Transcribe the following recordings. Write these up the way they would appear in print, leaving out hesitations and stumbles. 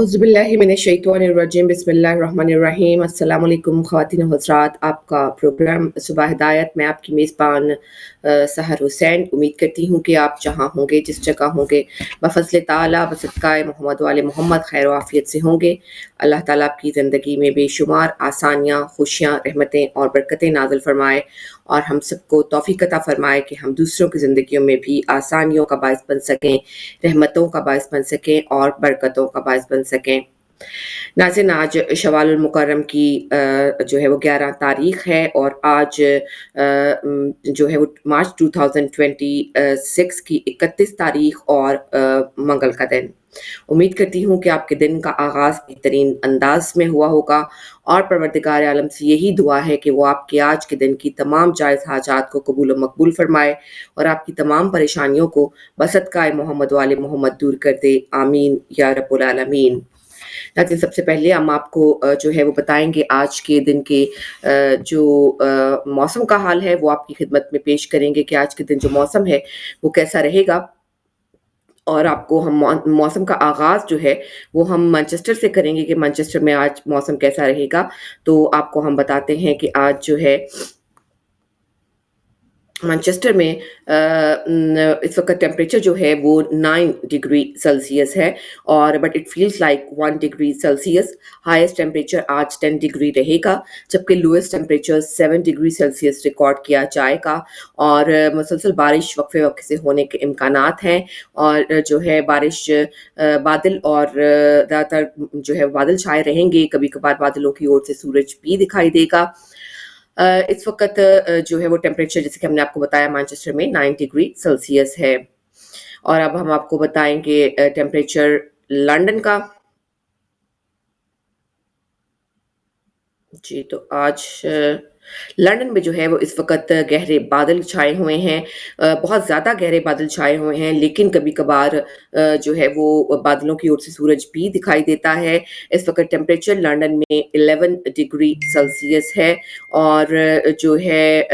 औज़ुबिल्लाहिमिनश्शैतानिर्रजीम बिस्मिल्लाहिर्रहमानिर्रहीम। अस्सलाम वालेकुम ख़वातीन व हज़रात, आपका प्रोग्राम सुबह हिदायत में आपकी मेज़बान सहर हुसैन। उम्मीद करती हूँ कि आप जहाँ होंगे, जिस जगह होंगे, बफ़ज़्ल ताला व सदक़ाए मोहम्मद व आले मोहम्मद खैर व आफ़ियत से होंगे। अल्लाह ताला आपकी ज़िंदगी में बेशुमार आसानियाँ, खुशियाँ, रहमतें और बरकतें नाज़िल फ़रमाए और हम सबको तौफ़ीक़ अता फ़रमाए कि हम दूसरों की ज़िंदगियों में भी आसानियों का बाइस बन सकें, रहमतों का बाइस बन सकें और बरकतों का बाइस बन सकें। नाज़रीन, आज शव्वालुल मुकर्रम की जो है वो 11 तारीख़ है और आज जो है वो मार्च 2026 की 31 तारीख़ और मंगल का दिन। उम्मीद करती हूँ कि आपके दिन का आगाज़ बेहतरीन अंदाज़ में हुआ होगा और परवरदिगार आलम से यही दुआ है कि वो आपके आज के दिन की तमाम जायज़ हाजात को कबूल व मकबूल फ़रमाए और आपकी तमाम परेशानियों को बसदक़ाए मोहम्मद व आले मोहम्मद दूर कर दे। आमीन या रब्बुल आलमीन। नाज़रीन, सबसे पहले हम आपको जो है वो बताएँगे आज के दिन के जो मौसम का हाल है वो आपकी खिदमत में पेश करेंगे कि आज के दिन जो मौसम है वो कैसा रहेगा। और आपको हम मौसम का आगाज़ जो है वो हम मैनचेस्टर से करेंगे कि मैनचेस्टर में आज मौसम कैसा रहेगा। तो आपको हम बताते हैं कि आज जो है मैनचेस्टर में इस वक़्त टेम्परेचर जो है वो 9 डिग्री सेल्सियस है और but it feels like 1 degree Celsius. Highest temperature आज 10 डिग्री रहेगा, जबकि lowest temperature 7 degree Celsius record किया जाएगा और मुसलसल बारिश वक़्फ़े-वक़्फ़े से होने के इम्कानात हैं और जो है बारिश बादल और ज़्यादातर जो है बादल छाए रहेंगे, कभी-कभार बादलों की ओर से सूरज भी दिखाई देगा। इस वक़्त जो है वो टेम्परेचर जैसे कि हमने आपको बताया मैनचेस्टर में 9 डिग्री सेल्सियस है। और अब हम आपको बताएँगे टेम्परेचर लंदन का। जी, तो आज लंदन में जो है वो इस वक़्त गहरे बादल छाए हुए हैं। बहुत ज़्यादा गहरे बादल छाए हुए हैं, लेकिन कभी-कभार जो है वो बादलों की ओर से सूरज भी दिखाई देता है। इस वक़्त टेम्परेचर लंदन में 11 डिग्री सेल्सियस है और जो है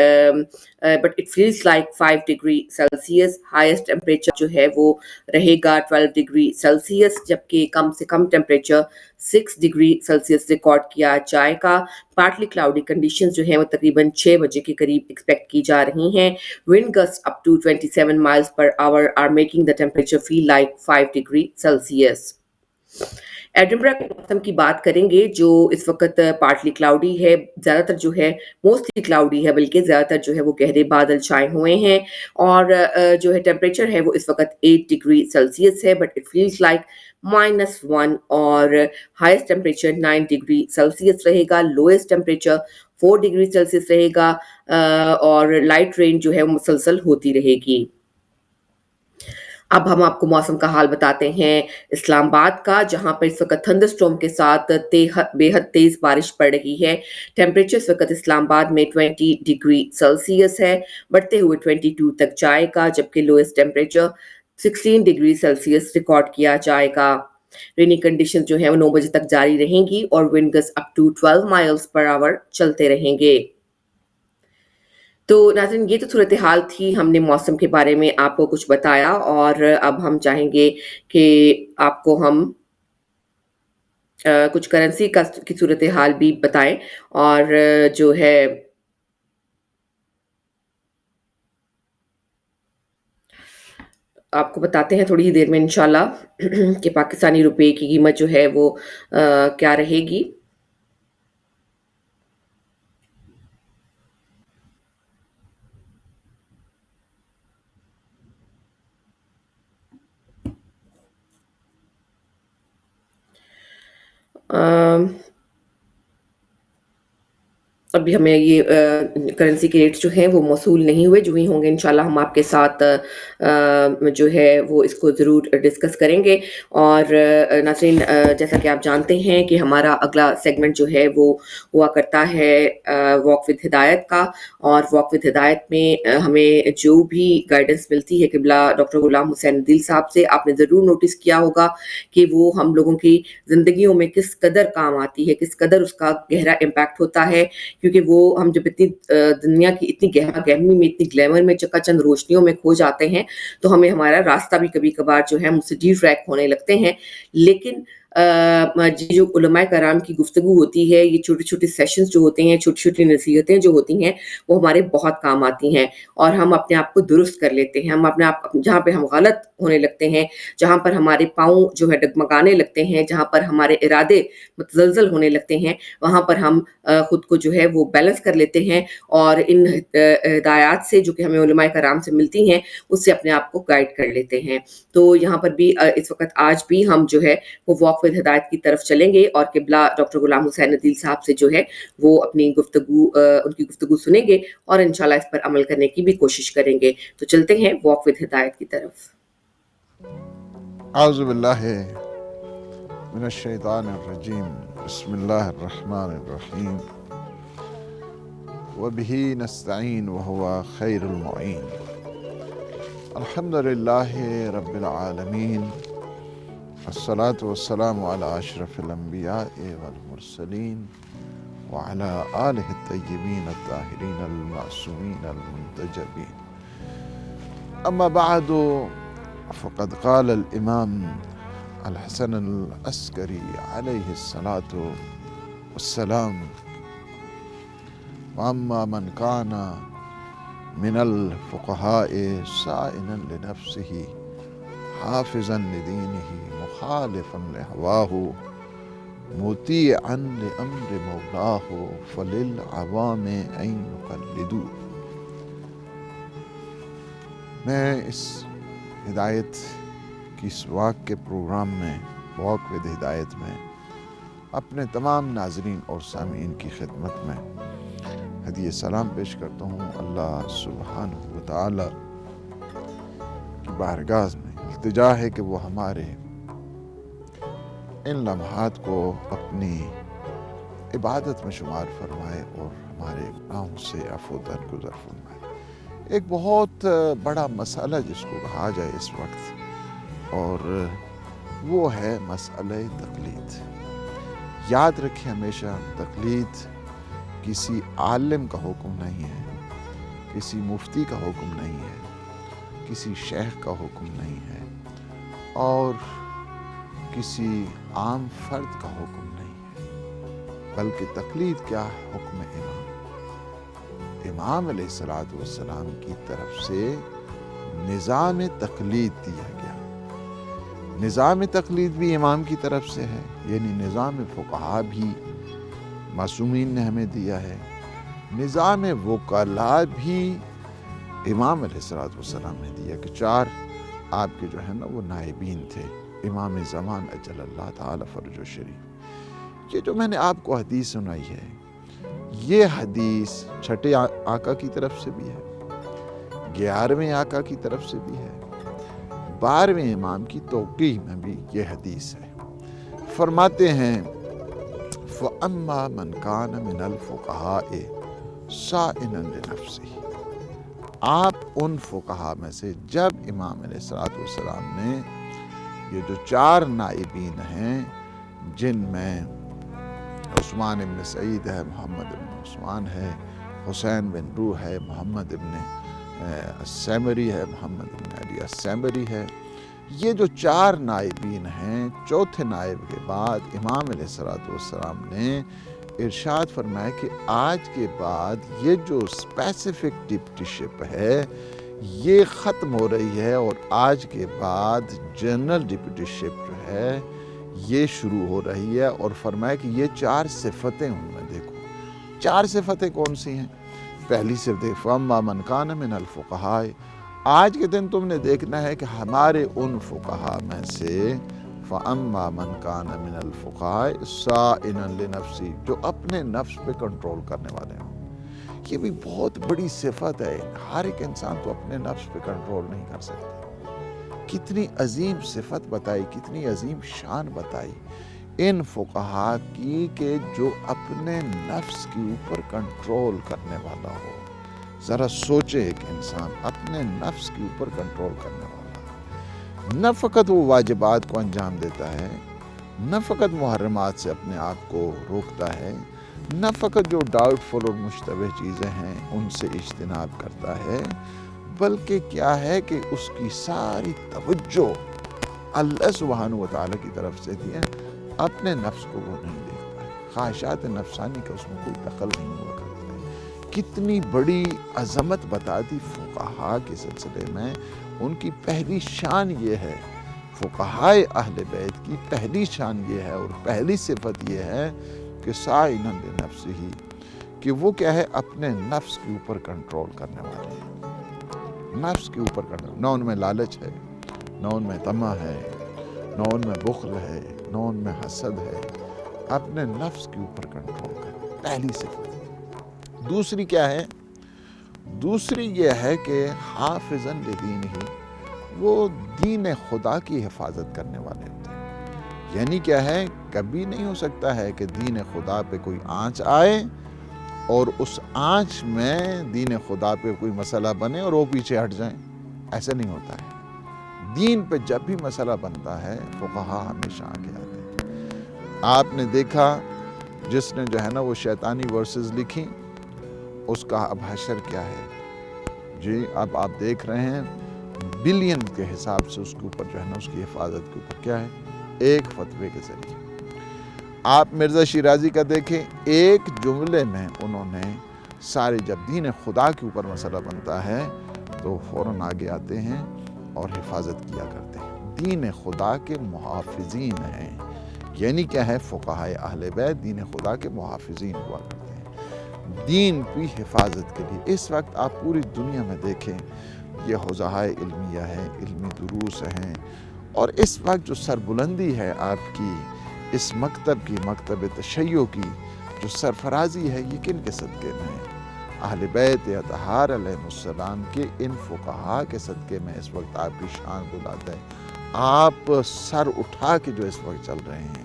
but it feels like 5 degree Celsius. Highest temperature जो है वो रहेगा 12 डिग्री सेल्सियस, जबकि कम से कम टेम्परेचर 6 डिग्री सेल्सियस रिकॉर्ड किया जाएगा। पार्टली क्लाउडी कंडीशंस जो हैं वो तकरीबन 6 बजे के करीब एक्सपेक्ट की जा रही हैं। Wind gust up to 27 miles per hour are making the temperature feel like 5 degree Celsius. Edinburgh के मौसम की बात करेंगे जो इस वक़्त पार्टली क्लाउडी है, ज़्यादातर जो है मोस्टली क्लाउडी है, बल्कि ज़्यादातर जो है वो गहरे बादल छाए हुए हैं और जो है टेम्परेचर है वो इस वक़्त 8 डिग्री सेल्सियस है, बट इट फील्स लाइक -1 और हाईएस्ट टेम्परेचर 9 डिग्री सेल्सियस रहेगा, लोएस्ट टेम्परेचर 4 डिग्री सेल्सियस रहेगा और लाइट रेन जो है वो मुसलसल होती रहेगी। अब हम आपको मौसम का हाल बताते हैं इस्लामाबाद का, जहाँ पर इस वक़्त थंडरस्टॉर्म के साथ बेहद तेज़ बारिश पड़ रही है। टेम्परेचर इस वक़्त इस्लामाबाद में 20 डिग्री सेल्सियस है, बढ़ते हुए 22 तक जाएगा, जबकि lowest temperature 16 degree Celsius record किया जाएगा। रेनी कंडीशन जो है वो 9 बजे तक जारी रहेंगी और wind gust up to 12 miles per hour चलते रहेंगे। तो नाज़रीन, ये तो सूरत हाल थी, हमने मौसम के बारे में आपको कुछ बताया और अब हम चाहेंगे कि आपको हम कुछ करेंसी की सूरत हाल भी बताएँ और जो है आपको बताते हैं थोड़ी ही देर में इंशाल्लाह कि पाकिस्तानी रुपए की कीमत जो है वो क्या रहेगी। अम अभी हमें ये करेंसी के रेट्स जो हैं वो मौसूल नहीं हुए, जो ही होंगे इंशाल्लाह हम आपके साथ जो है वो इसको ज़रूर डिस्कस करेंगे। और नाज़रीन, जैसा कि आप जानते हैं कि हमारा अगला सेगमेंट जो है वो हुआ करता है वॉक विद हिदायत का और वॉक विद हिदायत में हमें जो भी गाइडेंस मिलती है क़िबला डॉक्टर गुलाम हुसैन दिल साहब से, आपने ज़रूर नोटिस किया होगा कि वो हम लोगों की ज़िंदगियों में किस कदर काम आती है, किस कदर उसका गहरा इम्पैक्ट होता है, क्योंकि वो हम जब इतनी दुनिया की इतनी गहमा-गहमी में, इतनी ग्लैमर में, चकाचौंध रोशनियों में खो जाते हैं, तो हमें हमारा रास्ता भी कभी-कभार जो है मुझसे डिट्रैक्ट होने लगते हैं। लेकिन जो उलमाए कराम की गुफ्तगू होती है, ये छोटे-छोटे सेशंस जो होते हैं, छोटी-छोटी नसीहतें जो होती हैं, वो हमारे बहुत काम आती हैं और हम अपने आप को दुरुस्त कर लेते हैं। हम अपने आप जहाँ पे हम गलत होने लगते हैं, जहाँ पर हमारे पाँव जो है डगमगाने लगते हैं, जहाँ पर हमारे इरादे मुतज़लज़ल होने लगते हैं, वहाँ पर हम खुद को जो है वो बैलेंस कर लेते हैं और इन हिदायत से जो कि हमें उलमाए कराम से मिलती हैं, उससे अपने आप को गाइड कर लेते हैं। तो यहाँ पर भी इस वक़्त आज भी हम जो है वो वॉक विद हिदायत की तरफ चलेंगे और क़िबला डॉक्टर गुलाम हुसैन अदील साहब से जो है वो अपनी उनकी गुफ्तगू सुनेंगे और इंशाअल्लाह इस पर अमल करने की भी कोशिश करेंगे। तो चलते हैं वॉक विद हिदायत की तरफ। आऊज़ु बिल्लाहि मिनश शैतानिर रजीम, बिस्मिल्लाहिर रहमानिर रहीम, व बिही नस्तईन व हुवा खैरुल मुईन, अल्हम्दुलिल्लाहि रब्बिल आलमीन, अस्सलातु वस्सलामु अला अशरफिल अंबिया'i वल मुरसलीन व अला आलिहि तय्यबीन अत्ताहिरीन अल मासूमीन अल मुंतजबीन। अम्मा बअदु फ़क़द क़ाल अल इमाम अल हसन अल अस्करी अलैहिस्सलातु वस्सलाम, व अम्मा मन काना मिनल फ़ुक़हाए साइनन लिनफ़्सिही हाफ़िज़न लिदीनिही मुख़ालिफ़न लिहवाहु मुतीअन लिअम्रि मौलाहु फ़लिल अवामे अन युक़ल्लिदू। मैं इस हिदायत की इस वॉक के प्रोग्राम में, वॉक विद हिदायत में, अपने तमाम नाज़रीन और सामीन की खिदमत में हदिया सलाम पेश करता हूँ। अल्लाह सुब्हानहू व तआला की बारगाह में इल्तिजा है कि वो हमारे इन लम्हात को अपनी इबादत में शुमार फरमाए और हमारे गुनाहों से अफ़ो दरगुज़र फरमाए। एक बहुत बड़ा मसला जिसको कहा जाए इस वक्त, और वो है मसला तक़लीद। याद रखें हमेशा, तक़लीद किसी आलिम का हुक्म नहीं है, किसी मुफ्ती का हुक्म नहीं है, किसी शेख का हुक्म नहीं है और किसी आम फर्द का हुक्म नहीं है, बल्कि तक़लीद क्या है? हुक्म इमाम अलैहिस्सलातु वस्सलाम की तरफ से निज़ाम तक़लीद दिया गया। निज़ाम तक़लीद भी इमाम की तरफ से है, यानी निज़ाम फ़ुक़हा भी मासूमीन ने हमें दिया है। निज़ाम वकला भी इमाम अलैहिस्सलातु वस्सलाम ने दिया कि 4 आपके जो है ना वो नाइबीन थे, इमाम ज़मान अजलल्लाह ताला फ़रजो शरीफ। ये जो मैंने आपको हदीस सुनाई है, ये हदीस छठे आका की तरफ से भी है, 11वें आका की तरफ से भी है, 12वें इमाम की तौक़ीह में भी ये हदीस है। फरमाते हैं फ़अम्मा मन कान मिनल फ़ुक़हाए साइनन लिनफ़्सिही। आप उन फ़ुक़हा में से, जब इमाम अलैहिस्सलातु वस्सलाम ने ये जो 4 नाइबीन हैं, जिनमें उस्मान इब्न सईद है, मोहम्मद इब्न उस्मान है, हुसैन बिन रूह है, मोहम्मद इब्न अस्सैमरी है, मोहम्मद इब्न अली अस्सैमरी है, ये जो 4 नाइबीन हैं, चौथे नाइब के बाद इमाम अलैहिस्सलातु वस्सलाम ने इरशाद फरमाया कि आज के बाद ये जो स्पेसिफिक डिप्टीशिप है ये ख़त्म हो रही है और आज के बाद जनरल डिप्टीशिप जो है ये शुरू हो रही है। और फरमाया कि ये 4 सिफ़तें उनमें देखो। 4 सिफ़तें कौन सी हैं? पहली सिफ़त फ़अम्मा मन कान मिनल फ़ुक़हाए, आज के दिन तुमने देखना है कि हमारे उन फ़ुक़हा में से फ़अम्मा मन कान मिनल फ़ुक़हाए साइनन लिनफ़्सिही, जो अपने नफ्स पे कंट्रोल करने वाले हों। ये भी बहुत बड़ी सिफ़त है। हर एक इंसान तो अपने नफ्स पे कंट्रोल नहीं कर सकता। कितनी अजीम सिफ़त बताई, कितनी अजीम शान बताई इन फ़ुक़हा की कि जो अपने नफ्स के ऊपर कंट्रोल करने वाला हो। ज़रा सोचे, एक इंसान अपने नफ्स के ऊपर कंट्रोल करने वाला, न फ़कत वो वाजिबात को अंजाम देता है, न फ़कत मुहर्रमात से अपने आप को रोकता है, न फ़कत जो डाउटफुल और मुश्तबह चीज़ें हैं उनसे इज्तिनाब करता है, बल्कि क्या है कि उसकी सारी तवज्जो अल्लाह सुब्हानहू व तआला की तरफ से दी है। اپنے نفس کو وہ نہیں دیکھ پائے، خواہشات نفسانی کا اس میں کوئی دخل نہیں ہوا کرتا ہے۔ کتنی بڑی عظمت بتاتی فقہاء کے سلسلے میں، ان کی پہلی شان یہ ہے، فقہاء اہل بیت کی پہلی شان یہ ہے اور پہلی صفت یہ ہے کہ سائنًا لنفسہ، کہ وہ کیا ہے، اپنے نفس کے اوپر کنٹرول کرنے والے ہیں۔ نفس کے اوپر کنٹرول، نہ ان میں لالچ ہے، نہ ان میں طمع ہے، نہ ان میں بخل ہے، نہ ان میں حسد ہے، اپنے نفس کے اوپر کنٹرول کریں، پہلی صفت۔ دوسری کیا ہے؟ دوسری یہ ہے کہ حافظاً لدینہ، وہ دین خدا کی حفاظت کرنے والے ہوتے ہیں۔ یعنی کیا ہے، کبھی نہیں ہو سکتا ہے کہ دین خدا پہ کوئی آنچ آئے اور اس آنچ میں دین خدا پہ کوئی مسئلہ بنے اور وہ پیچھے ہٹ جائیں، ایسا نہیں ہوتا ہے۔ دین پہ جب بھی مسئلہ بنتا ہے فقہاء ہمیشہ آگے آتے ہیں۔ آپ نے دیکھا جس نے جو ہے نا وہ شیطانی ورسز لکھی، اس کا اب حشر کیا ہے؟ جی اب آپ دیکھ رہے ہیں بلین کے حساب سے اس کے اوپر جو ہے نا اس کی حفاظت کے اوپر کیا ہے، ایک فتوے کے ذریعے۔ آپ مرزا شیرازی کا دیکھیں، ایک جملے میں انہوں نے سارے، جب دین خدا کے اوپر مسئلہ بنتا ہے تو فوراً آگے آتے ہیں اور حفاظت کیا کرتے ہیں، دین خدا کے محافظین ہیں۔ یعنی کیا ہے، فقہاء اہل بیت دین خدا کے محافظین ہوا کرتے ہیں، دین کی حفاظت کے لیے۔ اس وقت آپ پوری دنیا میں دیکھیں، یہ حوزہ علمیہ ہے، علمی دروس ہیں، اور اس وقت جو سربلندی ہے آپ کی اس مکتب کی، مکتب تشیع کی جو سرفرازی ہے، یہ کن کے صدقے میں ہے؟ اہل بیت اطہار علیہ السلام کے ان فقہاء کے صدقے میں اس وقت آپ کی شان بلند ہے۔ آپ سر اٹھا کے جو اس وقت چل رہے ہیں،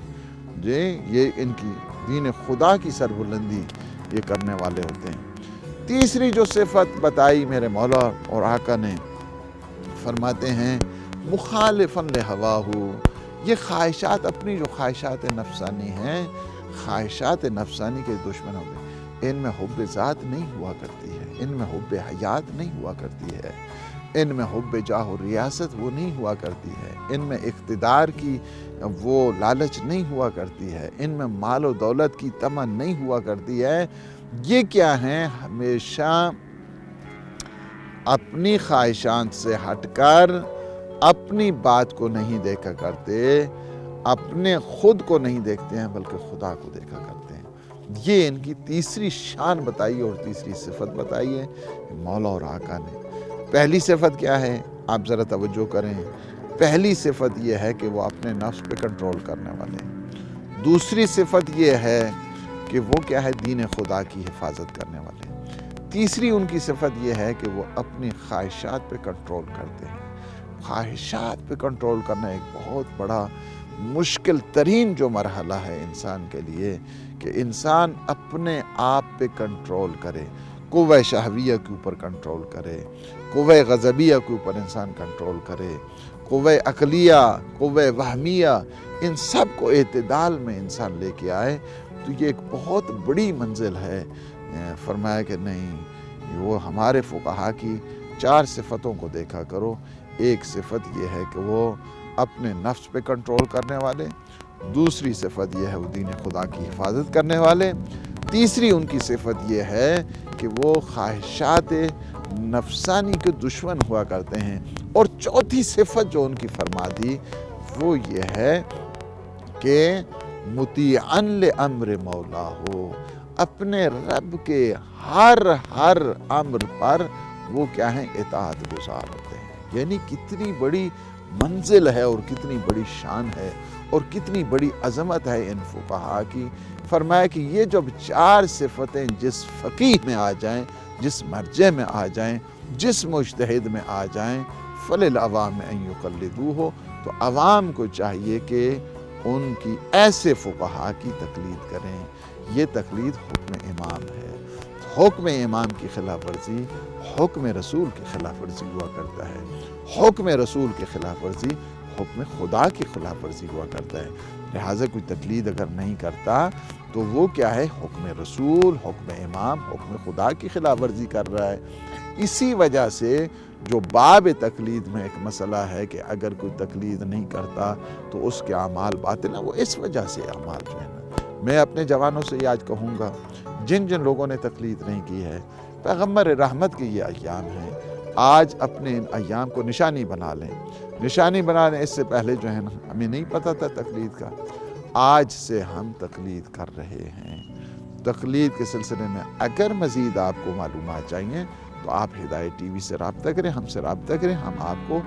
جی یہ ان کی دین خدا کی سربلندی یہ کرنے والے ہوتے ہیں۔ تیسری جو صفت بتائی میرے مولا اور آقا نے، فرماتے ہیں مخالفاً لہواہ، یہ خواہشات، اپنی جو خواہشات نفسانی ہیں، خواہشات نفسانی کے دشمن ہوتے ہیں۔ ان میں حب ذات نہیں ہوا کرتی ہے، ان میں حب حیات نہیں ہوا کرتی ہے، ان میں حب جاہ و ریاست وہ نہیں ہوا کرتی ہے، ان میں اقتدار کی وہ لالچ نہیں ہوا کرتی ہے، ان میں مال و دولت کی طمع نہیں ہوا کرتی ہے۔ یہ کیا ہیں، ہمیشہ اپنی خواہشات سے ہٹ کر اپنی بات کو نہیں دیکھا کرتے، اپنے خود کو نہیں دیکھتے ہیں بلکہ خدا کو دیکھا کرتے ہیں۔ یہ ان کی تیسری شان بتائی اور تیسری صفت بتائی ہے مولا اور آقا نے۔ پہلی صفت کیا ہے، آپ ذرا توجہ کریں، پہلی صفت یہ ہے کہ وہ اپنے نفس پہ کنٹرول کرنے والے ہیں۔ دوسری صفت یہ ہے کہ وہ کیا ہے، دین خدا کی حفاظت کرنے والے ہیں۔ تیسری ان کی صفت یہ ہے کہ وہ اپنی خواہشات پہ کنٹرول کرتے ہیں۔ خواہشات پہ کنٹرول کرنا ایک بہت بڑا مشکل ترین جو مرحلہ ہے انسان کے لیے، کہ انسان اپنے آپ پہ کنٹرول کرے، قوہ شہویہ کے اوپر کنٹرول کرے، قوہ غضبیہ کے اوپر انسان کنٹرول کرے، قوہ عقلیہ، قوہ وہمیہ، ان سب کو اعتدال میں انسان لے کے آئے تو یہ ایک بہت بڑی منزل ہے۔ فرمایا کہ نہیں، وہ ہمارے فقہاء کی 4 صفتوں کو دیکھا کرو۔ ایک صفت یہ ہے کہ وہ اپنے نفس پہ کنٹرول کرنے والے، دوسری صفت یہ ہے وہ دین خدا کی حفاظت کرنے والے، تیسری ان کی صفت یہ ہے کہ وہ خواہشات نفسانی کے دشمن ہوا کرتے ہیں، اور چوتھی صفت جو ان کی فرما دی وہ یہ ہے کہ مطیعاً لامر مولا ہو، اپنے رب کے ہر امر پر وہ کیا ہیں، اطاعت گزار ہوتے ہیں۔ یعنی کتنی بڑی منزل ہے اور کتنی بڑی شان ہے اور کتنی بڑی عظمت ہے ان فقہاء کی۔ فرمایا کہ یہ جب 4 صفتیں جس فقیہ میں آ جائیں، جس مرجع میں آ جائیں، جس مجتہد میں آ جائیں، فللعوام ان یقلدوہ، تو عوام کو چاہیے کہ ان کی ایسے فقہاء کی تقلید کریں۔ یہ تقلید حکم امام ہے۔ حکم امام کی خلاف ورزی حکم رسول کی خلاف ورزی ہوا کرتا ہے، حکم رسول کی خلاف ورزی حکم خدا کی خلاف ورزی ہوا کرتا ہے۔ لہٰذا کوئی تقلید اگر نہیں کرتا تو وہ کیا ہے، حکم رسول، حکم امام، حکم خدا کی خلاف ورزی کر رہا ہے۔ اسی وجہ سے جو باب تقلید میں ایک مسئلہ ہے کہ اگر کوئی تقلید نہیں کرتا تو اس کے اعمال باطل ہیں، وہ اس وجہ سے اعمال جو ہے نا، میں اپنے جوانوں سے یہ آج کہوں گا، جن جن لوگوں نے تقلید نہیں کی ہے، پیغمبر رحمت کے یہ ایام ہیں، آج اپنے ان ایام کو نشانی بنا لیں، نشانی بنا لیں۔ اس سے پہلے جو ہے نا ہمیں نہیں پتہ تھا تقلید کا، آج سے ہم تقلید کر رہے ہیں۔ تقلید کے سلسلے میں اگر مزید آپ کو معلومات چاہیے تو آپ ہدایت ٹی وی سے رابطہ کریں، ہم سے رابطہ کریں، ہم آپ کو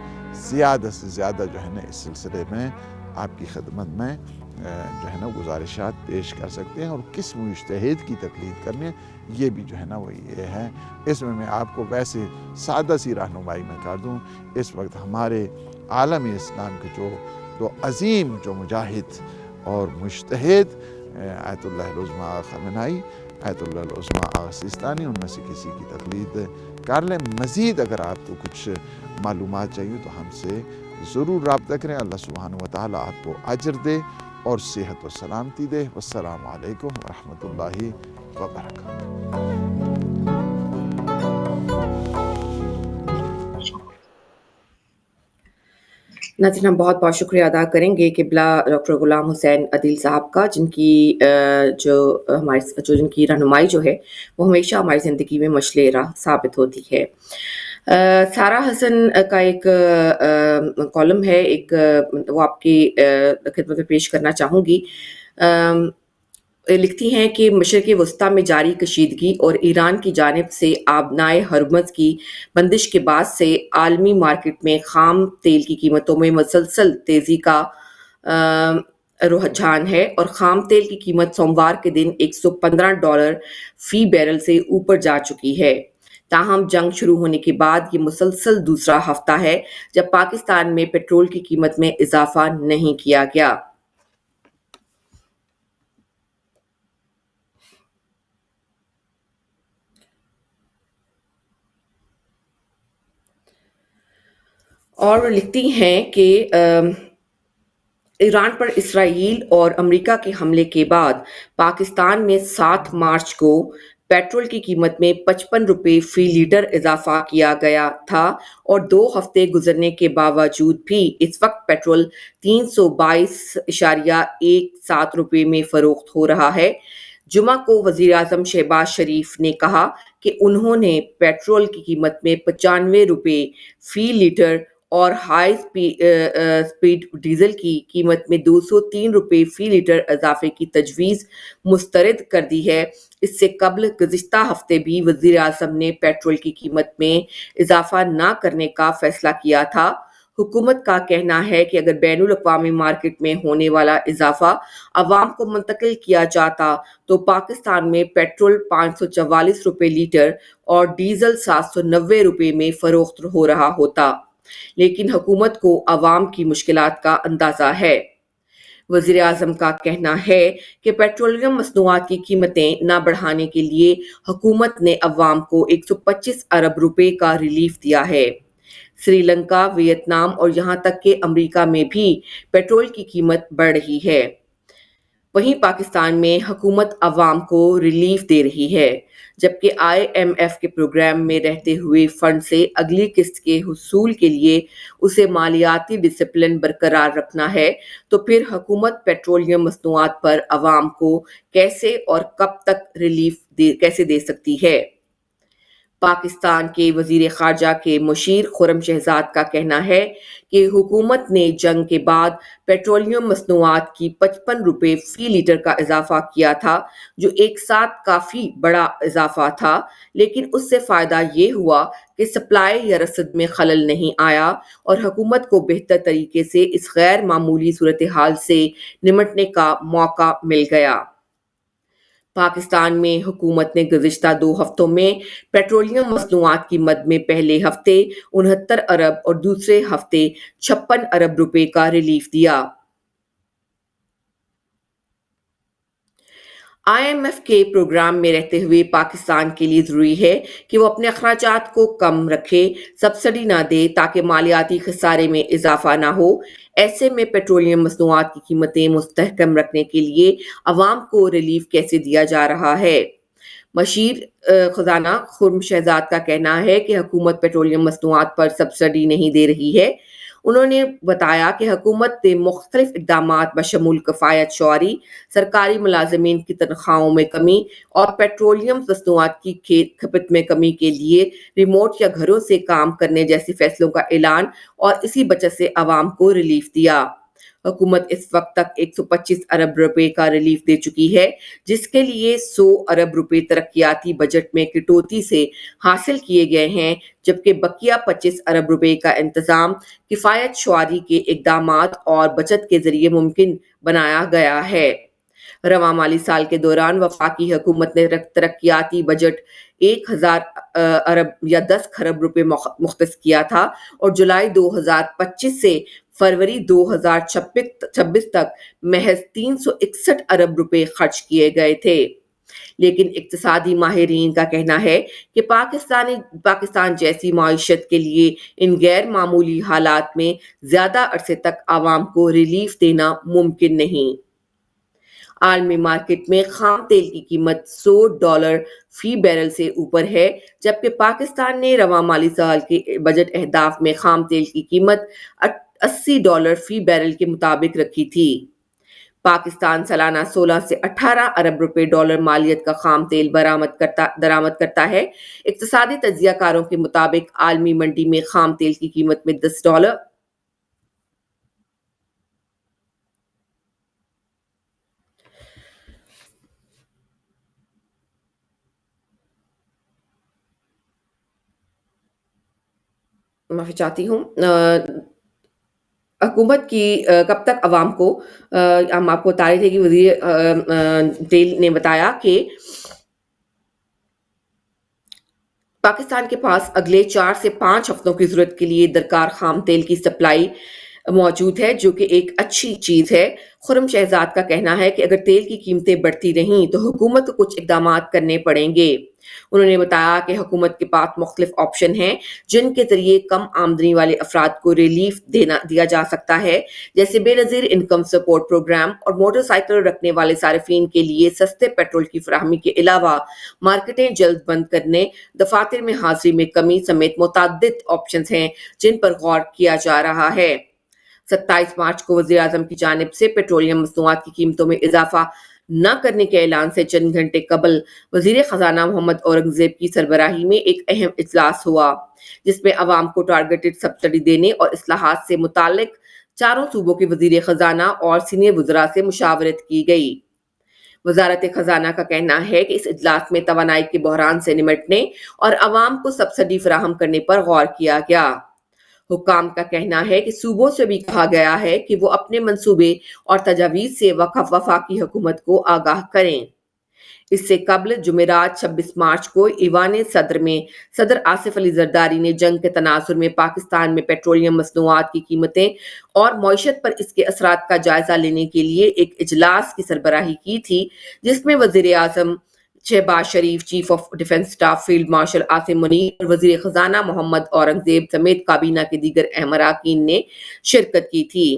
زیادہ سے زیادہ جو ہے نا اس سلسلے میں آپ کی خدمت میں جو ہے نا گزارشات پیش کر سکتے ہیں، اور کس مجتہد کی تقلید کرنی ہے یہ بھی جو ہے نا وہ یہ ہے۔ اس میں آپ کو ویسے سادہ سی رہنمائی میں کر دوں، اس وقت ہمارے عالم اسلام کے جو عظیم جو مجاہد اور مجتہد آیت اللہ العظمیٰ خامنائی، آیت اللہ العظمیٰ سیستانی، ان میں سے کسی کی تقلید کر لیں۔ مزید اگر آپ کو کچھ معلومات چاہیے تو ہم سے ضرور رابطہ کریں۔ اللہ سبحانہ وتعالیٰ آپ کو اجر دے اور صحت و سلامتی دے۔ والسلام علیکم ورحمۃ اللہ وبرکاتہ۔ ناظرین، ہم بہت بہت شکریہ ادا کریں گے قبلہ ڈاکٹر غلام حسین عدیل صاحب کا، جن کی رہنمائی جو ہے وہ ہمیشہ ہماری زندگی میں مشعل راہ ثابت ہوتی ہے۔ سارہ حسن کا ایک کالم ہے، وہ آپ کی خدمت میں پیش کرنا چاہوں گی۔ لکھتی ہیں کہ مشرق وسطیٰ میں جاری کشیدگی اور ایران کی جانب سے آبنائے ہرمز کی بندش کے بعد سے عالمی مارکیٹ میں خام تیل کی قیمتوں میں مسلسل تیزی کا رجحان ہے، اور خام تیل کی قیمت سوموار کے دن $115 فی بیرل سے اوپر جا چکی ہے۔ تاہم جنگ شروع ہونے کے بعد یہ مسلسل دوسرا ہفتہ ہے جب پاکستان میں پیٹرول کی قیمت میں اضافہ نہیں کیا گیا۔ اور لکھتی ہیں کہ ایران پر اسرائیل اور امریکہ کے حملے کے بعد پاکستان میں 7 مارچ کو پیٹرول کی قیمت میں $55 فی لیٹر اضافہ کیا گیا تھا، اور 2 ہفتے گزرنے کے باوجود بھی اس وقت پیٹرول $322.17 میں فروخت ہو رہا ہے۔ جمعہ کو وزیر اعظم شہباز شریف نے کہا کہ انہوں نے پیٹرول کی قیمت میں $95 فی لیٹر اور ہائی سپیڈ ڈیزل کی قیمت میں $203 فی لیٹر اضافے کی تجویز مسترد کر دی ہے۔ اس سے قبل گزشتہ ہفتے بھی وزیر اعظم نے پیٹرول کی قیمت میں اضافہ نہ کرنے کا فیصلہ کیا تھا۔ حکومت کا کہنا ہے کہ اگر بین الاقوامی مارکیٹ میں ہونے والا اضافہ عوام کو منتقل کیا جاتا تو پاکستان میں پیٹرول $544 لیٹر اور ڈیزل $790 میں فروخت ہو رہا ہوتا، لیکن حکومت کو عوام کی مشکلات کا اندازہ ہے۔ وزیر اعظم کا کہنا ہے کہ پیٹرولیم مصنوعات کی قیمتیں نہ بڑھانے کے لیے حکومت نے عوام کو $125 ارب کا ریلیف دیا ہے۔ سری لنکا، ویتنام اور یہاں تک کہ امریکہ میں بھی پیٹرول کی قیمت بڑھ رہی ہے۔ وہیں پاکستان میں حکومت عوام کو ریلیف دے رہی ہے، جبکہ IMF کے پروگرام میں رہتے ہوئے فنڈ سے اگلی قسط کے حصول کے لیے اسے مالیاتی ڈسپلن برقرار رکھنا ہے، تو پھر حکومت پیٹرولیم مصنوعات پر عوام کو کیسے اور کب تک ریلیف کیسے دے سکتی ہے؟ پاکستان کے وزیر خارجہ کے مشیر خرم شہزاد کا کہنا ہے کہ حکومت نے جنگ کے بعد پیٹرولیم مصنوعات کی $55 فی لیٹر کا اضافہ کیا تھا، جو ایک ساتھ کافی بڑا اضافہ تھا، لیکن اس سے فائدہ یہ ہوا کہ سپلائی یا رسد میں خلل نہیں آیا اور حکومت کو بہتر طریقے سے اس غیر معمولی صورتحال سے نمٹنے کا موقع مل گیا۔ پاکستان میں حکومت نے گزشتہ 2 ہفتوں میں پیٹرولیم مصنوعات کی مد میں پہلے ہفتے 69 ارب اور دوسرے ہفتے 56 ارب روپے کا ریلیف دیا۔ IMF کے پروگرام میں رہتے ہوئے پاکستان کے لیے ضروری ہے کہ وہ اپنے اخراجات کو کم رکھے، سبسڈی نہ دے تاکہ مالیاتی خسارے میں اضافہ نہ ہو۔ ایسے میں پیٹرولیم مصنوعات کی قیمتیں مستحکم رکھنے کے لیے عوام کو ریلیف کیسے دیا جا رہا ہے؟ मशीर खजाना खुर्म शहजाद का कहना है कि हुकूमत पेट्रोलियम मसनूआत पर सब्सिडी नहीं दे रही है। उन्होंने बताया कि हुकूमत ने मुख्तलिफ इक़दामात बशमूल किफ़ायत शुआरी, सरकारी मुलाज़मीन की तनख्वाहों में कमी और पेट्रोलियम मसनूआत की खपत में कमी के लिए रिमोट या घरों से काम करने जैसे फैसलों का ऐलान और इसी बचत से अवाम को रिलीफ दिया। हुकूमत इस वक्त तक 125 अरब रुपए का रिलीफ दे चुकी है, जिसके लिए 100 अरब रुपए तरक्याती बजट में कटौती से हासिल किए गए हैं, जबकि बकिया 25 अरब रुपए का इंतजाम किफायत शुआरी के इकदामात और बचत के जरिए मुमकिन बनाया गया है। रवां माली साल के दौरान वफाकी हुकूमत ने तरक्याती बजट 1000 अरब या 10 खरब रुपए मुख्तस किया था और जुलाई 2025 से फरवरी 2026 तक महज 361 अरब रुपए खर्च किए गए थे। लेकिन इक्तिसादी माहिरीन का कहना है कि पाकिस्तान जैसी माईशत के लिए इन गैर मामूली हालात में ज्यादा अरसे तक आवाम को रिलीफ देना मुमकिन नहीं। आलमी मार्केट में खाम तेल की कीमत $100 फी बैरल से ऊपर है, जबकि पाकिस्तान ने रवां माली साल के बजट अहदाफ में खाम तेल की कीमत $80 फी बैरल के मुताबिक रखी थी। पाकिस्तान सालाना 16 से 18 अरब रुपए डॉलर मालियत का खाम तेल दरामद करता है। इक्तिसादी तज्जियाकारों के मुताबिक आलमी मंडी में खाम तेल की कीमत में $10 माफी चाहती हूँ। हुकूमत की कब तक अवाम को हम आपको बता रहे थे कि वज़ीर तेल ने बताया कि पाकिस्तान के पास अगले 4 से 5 हफ्तों की ज़रूरत के लिए दरकार खाम तेल की सप्लाई मौजूद है, जो कि एक अच्छी चीज़ है। खुर्रम शहजाद का कहना है कि अगर तेल की कीमतें बढ़ती रहीं तो हुकूमत को कुछ इक़दामात करने पड़ेंगे। उन्होंने बताया कि हुकूमत के पास मुख्तलिफ ऑप्शन हैं, जिनके ज़रिए कम आमदनी वाले अफराद को रिलीफ दिया जा सकता है, जैसे बेनज़ीर इनकम सपोर्ट प्रोग्राम और मोटरसाइकिल रखने वाले सारिफीन के लिए सस्ते पेट्रोल की फराहमी के अलावा मार्केटें जल्द बंद करने, दफातर में हाजिरी में कमी समेत मुतअद्दिद ऑप्शन हैं, जिन पर गौर किया जा रहा है। 27 मार्च को वज़ीर आज़म की जानिब से पेट्रोलियम मसनूआत की कीमतों में इजाफा न करने के ऐलान से चंद घंटे कबल वज़ीर ख़जाना मोहम्मद औरंगज़ेब की सरबराही में एक अहम इजलास हुआ, जिसमें अवाम को टारगेटेड सब्सिडी देने और इस्लाहात से मुताल्लिक चारों सूबों के वज़ीर ख़जाना और सीनियर वज़रा से मुशावरत की गई। वज़ारत ख़जाना का कहना है कि इस इजलास में तवानाई के बहरान से निमटने और अवाम को सब्सिडी फराहम करने पर गौर किया गया। हुक्काम का कहना है कि सूबों से भी कहा गया है कि वो अपने मंसूबे और तजावीज़ से वफाकी हुकूमत को आगाह करें। इससे कबल जुमेरात 26 मार्च को ईवान सदर में सदर आसिफ अली जरदारी ने जंग के तनाजुर में पाकिस्तान में पेट्रोलियम मसनूआत की कीमतें और मईशत पर इसके असरात का जायजा लेने के लिए एक इजलास की सरबराही की थी, जिसमें वज़ीर आज़म Shehbaz Sharif, chief of defence staff field marshal Asim Munir और वज़ीर ख़जाना मोहम्मद औरंगज़ेब समेत काबीना के दीगर अहम अरकान ने शिरकत की थी।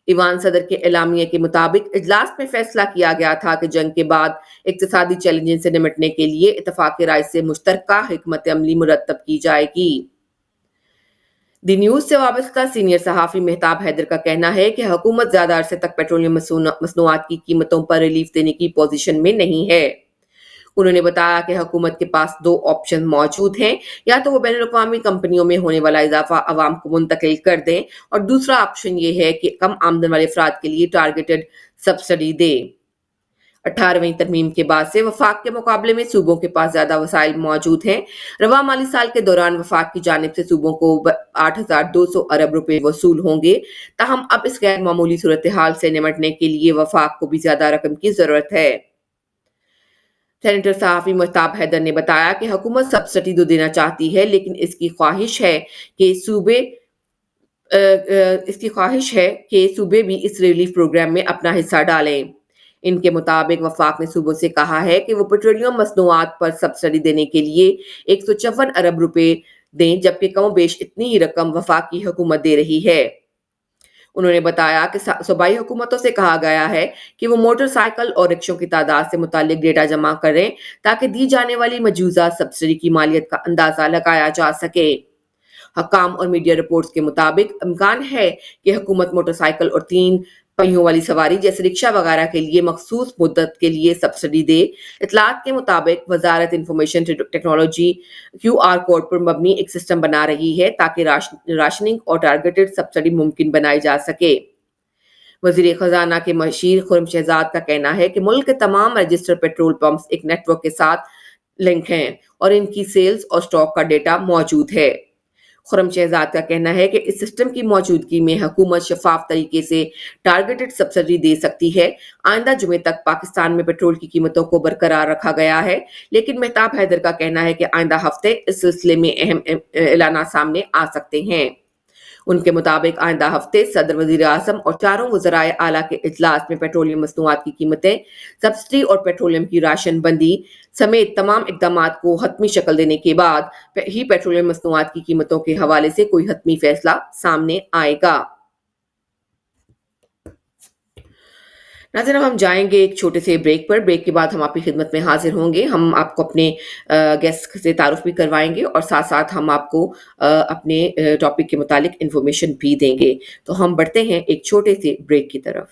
ईवान सदर के एलामिया के मुताबिक इजलास में फैसला किया गया था कि जंग के बाद इक्तिसादी चैलेंजेस से निपटने के लिए इत्तफाक़ी राय से मुश्तरका हिकमत अमली मुरतब की जाएगी। दी न्यूज़ से वाबस्ता सीनियर सहाफ़ी मेहताब हैदर का कहना है कि हुकूमत ज़्यादा अरसे तक पेट्रोलियम मसनूआत की कीमतों पर रिलीफ देने की पोजीशन में नहीं है। उन्होंने बताया कि हुकूमत के पास 2 ऑप्शन मौजूद हैं, या तो वो बैनुल-अक़वामी कंपनियों में होने वाला इजाफा अवाम को मुंतकिल कर दें और दूसरा ऑप्शन ये है कि कम आमदन वाले अफराद के लिए टारगेटेड सब्सिडी दें। 18वीं तरमीम के बाद से वफाक के मुकाबले में सूबों के पास ज्यादा वसाइल मौजूद हैं। रवा माली साल के दौरान वफाक की जानिब से सूबों को 8,200 अरब रुपए वसूल होंगे, ताहम अब इस गैर मामूली सूरत हाल से निमटने के लिए वफाक को भी ज्यादा रकम की जरूरत है। सेनेटर सहाफ़ी महताब हैदर ने बताया कि हुकूमत सब्सिडी तो देना चाहती है, लेकिन इसकी ख्वाहिश है कि सूबे भी इस रिलीफ प्रोग्राम में अपना हिस्सा डालें। इनके मुताबिक वफाक ने सूबों से कहा है कि वो पेट्रोलियम मसनूआत पर सब्सिडी देने के लिए 154 अरब रुपए दें, जबकि कम बेश इतनी ही रकम वफाकी हुकूमत दे रही है। انہوں نے بتایا کہ صوبائی حکومتوں سے کہا گیا ہے کہ وہ موٹر سائیکل اور رکشوں کی تعداد سے متعلق ڈیٹا جمع کریں تاکہ دی جانے والی مجوزہ سبسڈی کی مالیت کا اندازہ لگایا جا سکے۔ حکام اور میڈیا رپورٹس کے مطابق امکان ہے کہ حکومت موٹر سائیکل اور 3 پہیوں والی سواری جیسے رکشہ وغیرہ کے لیے مخصوص مدت کے لیے سبسڈی دے۔ اطلاعات کے مطابق وزارت انفارمیشن ٹیکنالوجی QR کوڈ پر مبنی ایک سسٹم بنا رہی ہے تاکہ راشننگ اور ٹارگیٹڈ سبسڈی ممکن بنائی جا سکے۔ وزیر خزانہ کے مشیر خرم شہزاد کا کہنا ہے کہ ملک کے تمام رجسٹر پیٹرول پمپس ایک نیٹ ورک کے ساتھ لنک ہیں اور ان کی سیلز اور سٹاک کا ڈیٹا موجود ہے۔ خرم شہزاد کا کہنا ہے کہ اس سسٹم کی موجودگی میں حکومت شفاف طریقے سے ٹارگیٹڈ سبسڈی دے سکتی ہے۔ آئندہ جمعے تک پاکستان میں پیٹرول کی قیمتوں کو برقرار رکھا گیا ہے، لیکن مہتاب حیدر کا کہنا ہے کہ آئندہ ہفتے اس سلسلے میں اہم اعلانات سامنے آ سکتے ہیں۔ ان کے مطابق آئندہ ہفتے صدر، وزیر اعظم اور 4 وزرائے اعلیٰ کے اجلاس میں پیٹرولیم مصنوعات کی قیمتیں، سبسڈی اور پیٹرولیم کی راشن بندی سمیت تمام اقدامات کو حتمی شکل دینے کے بعد ہی پیٹرولیم مصنوعات کی قیمتوں کے حوالے سے کوئی حتمی فیصلہ سامنے آئے گا۔ ناظرین، اب ہم جائیں گے ایک چھوٹے سے بریک پر۔ بریک کے بعد ہم آپ کی خدمت میں حاضر ہوں گے۔ ہم آپ کو اپنے گیسٹ سے تعارف بھی کروائیں گے اور ساتھ ساتھ ہم آپ کو اپنے ٹاپک کے متعلق انفارمیشن بھی دیں گے۔ تو ہم بڑھتے ہیں ایک چھوٹے سے بریک کی طرف۔